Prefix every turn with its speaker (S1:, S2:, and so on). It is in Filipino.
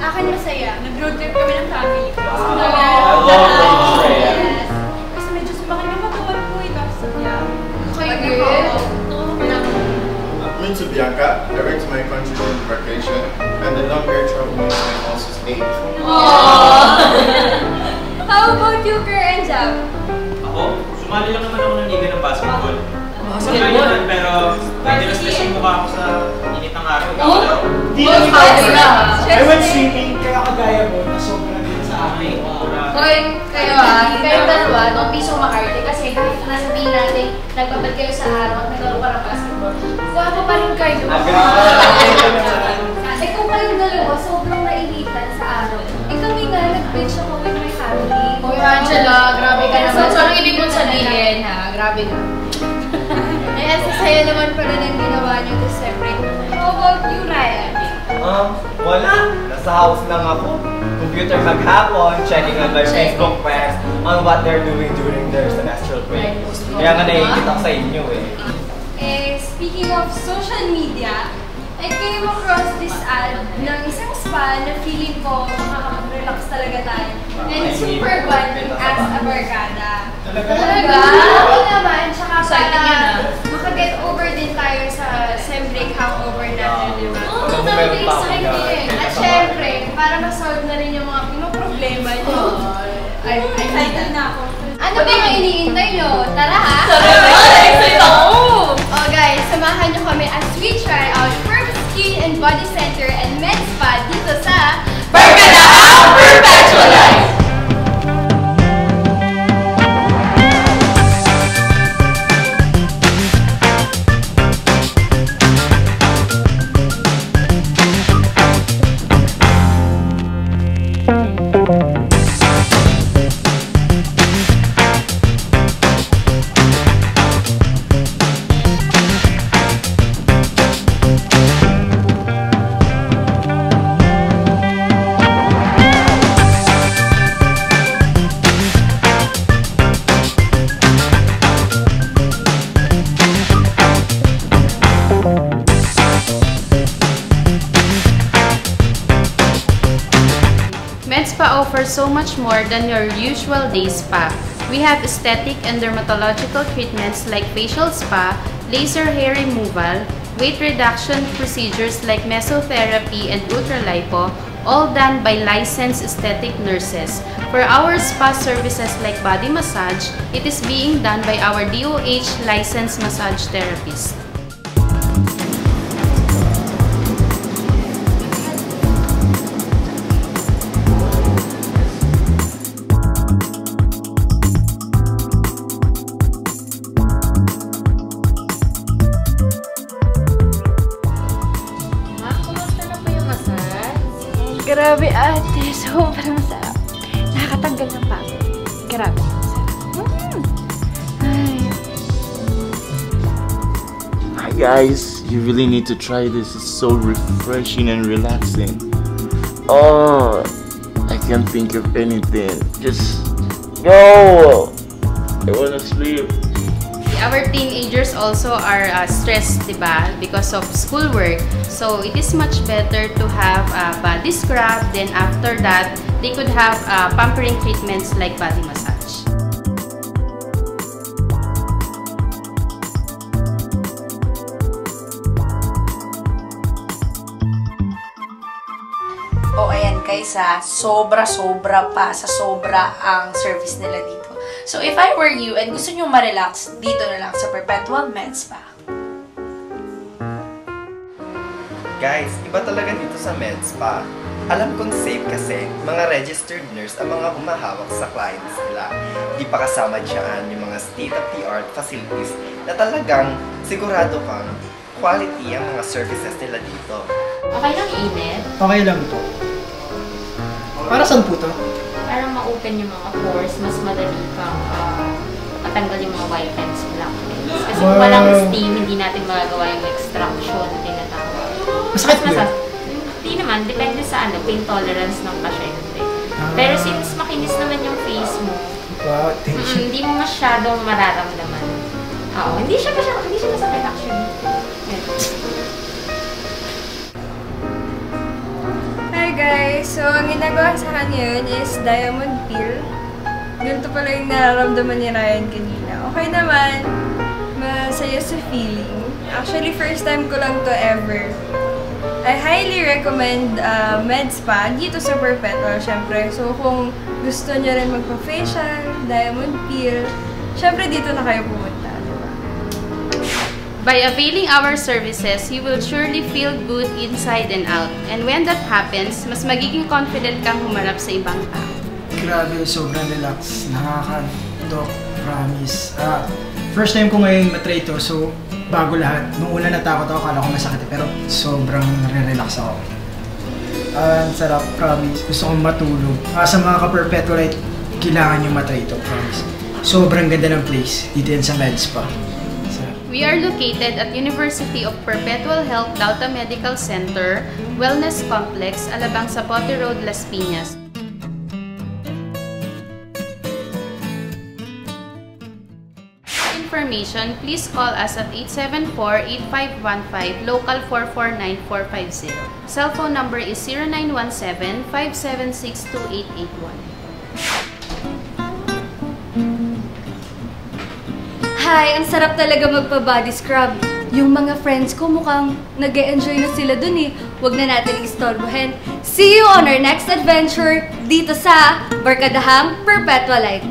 S1: Akin masaya. Nag-road trip kami ng family ko. Kasi medyo sumakit yung matawan ko ito.
S2: I'm to Bianca. I went to my country during vacation, and the long air travel makes my pulses ache.
S1: How about you, Kerr and Jab?
S3: Ako? Sumali lang naman ako ng liga ng basketball. Basketball? Pero na-stress yung mukha ako sa init ng araw.
S4: Di lang ikaw. I went swimming, kaya kagaya mo na sobrang din sa akin.
S5: Hoy, kayo dalawa, don't be so makarte kasi nasabihin natin, nagbabad kayo sa araw at naglaro pa ng basketball. Guwapo pa rin kayo. Eh kung kayong dalawa, sobrang nainitan sa araw. Eh kami nga, nag-beach ako with my family. Hoy Angela, grabe ka naman. So anong ibig mong sabihin ha? Grabe na.
S1: Eh, ang sasaya naman pala ng ginawa niyo to separate. How about you, Ryan?
S6: Wala. Nasa house lang ako. Computer maghapon, checking on my Facebook friends on what they're doing during their semestral break. Kaya nga naiikita ko sa inyo eh.
S1: Speaking of social media, I came across this ad ng isang spa na feeling ko makakapag-relax talaga tayo. And super bonding as a barkada.
S5: Talaga?
S1: Oo naman. Tsaka para makaget over din tayo sa sem break hangover natin, di ba?
S5: Oo, talaga exciting.
S1: At syempre, para ma-solve na rin yung mga pinoproblema nyo. Excited na ako. Ano ba yung iniintay nyo? Tara ha!
S5: Excited ako!
S1: Oh guys, samahan nyo kami as we try out Perfect Skin and Body Center and Med Spa dito sa
S5: Barkada ang Perpetual Life!
S7: Med Spa offers so much more than your usual day spa. We have aesthetic and dermatological treatments like facial spa, laser hair removal, weight reduction procedures like mesotherapy and ultralipo, all done by licensed aesthetic nurses. For our spa services like body massage, it is being done by our DOH licensed massage therapist.
S1: Grabe ate, sobrang sarap. Nakakatanggal ng pagod. Grabe, sarap.
S8: Hi guys, you really need to try this. It's so refreshing and relaxing. Oh, I can't think of anything. Just go. I wanna sleep.
S7: Our teenagers also are stressed, diba? Because of schoolwork. So it is much better to have a body scrub. Then after that, they could have pampering treatments like body massage.
S5: O ayan guys ha, sobra-sobra pa sa sobra ang service nila dito. So if I were you and gusto nyo ma-relax, dito na lang sa Perpetual Med Spa.
S6: Guys, iba talaga dito sa Med Spa. Alam kong safe kasi mga registered nurse ang mga humahawak sa clients nila. Di pa kasama dyan yung mga state-of-the-art facilities na talagang sigurado kang quality ang mga services nila dito.
S7: Okay lang init?
S4: Okay lang to. Para saan po to?
S7: Para ma-open yung mga pores, mas madali kang matanggal yung mga white heads, blackheads. Kasi kung walang steam, hindi natin magagawa yung extraction na tinatawag.
S4: Masakit po yun?
S7: Hindi naman, depende sa pain tolerance ng pasyente. Pero since makinis naman yung face mo,
S4: wow,
S7: hindi mo masyadong mararamdaman. Oo, hindi siya masakit actually.
S1: ginagawa sa kanya yun is diamond peel. Ganito pala yung nararamdaman ni Ryan kanina. Okay naman, masaya sa feeling. Actually, first time ko lang to ever. I highly recommend med spa dito sa Perpetual, syempre. So, kung gusto nyo rin magpa-facial, diamond peel, syempre dito na kayo pumunta, diba?
S7: By availing our services, you will surely feel good inside and out. And when that happens, mas magiging confident kang humarap sa ibang tao.
S4: Grabe, sobrang relax. Nakaka-doc, promise. First time ko ngayon matry ito, so bago lahat. Nung una natakot ako, kala ko masakit, pero sobrang re-relax ako. Ang sarap, promise. Gusto kong matulog. Sa mga ka-perpetualite, kailangan nyo matry ito, promise. Sobrang ganda ng place. Dito yan sa med spa.
S7: We are located at University of Perpetual Health Dauta Medical Center, Wellness Complex, Alabang Zapote Road, Las Piñas. Information, please call us at 874-8515, local 449-450. Cell phone number is 0917-576-2881.
S1: Hi, ang sarap talaga magpa-body scrub. Yung mga friends ko mukhang nag-e-enjoy na sila dun eh. Huwag na natin istorbohin. See you on our next adventure dito sa Barkadahang Perpetualite.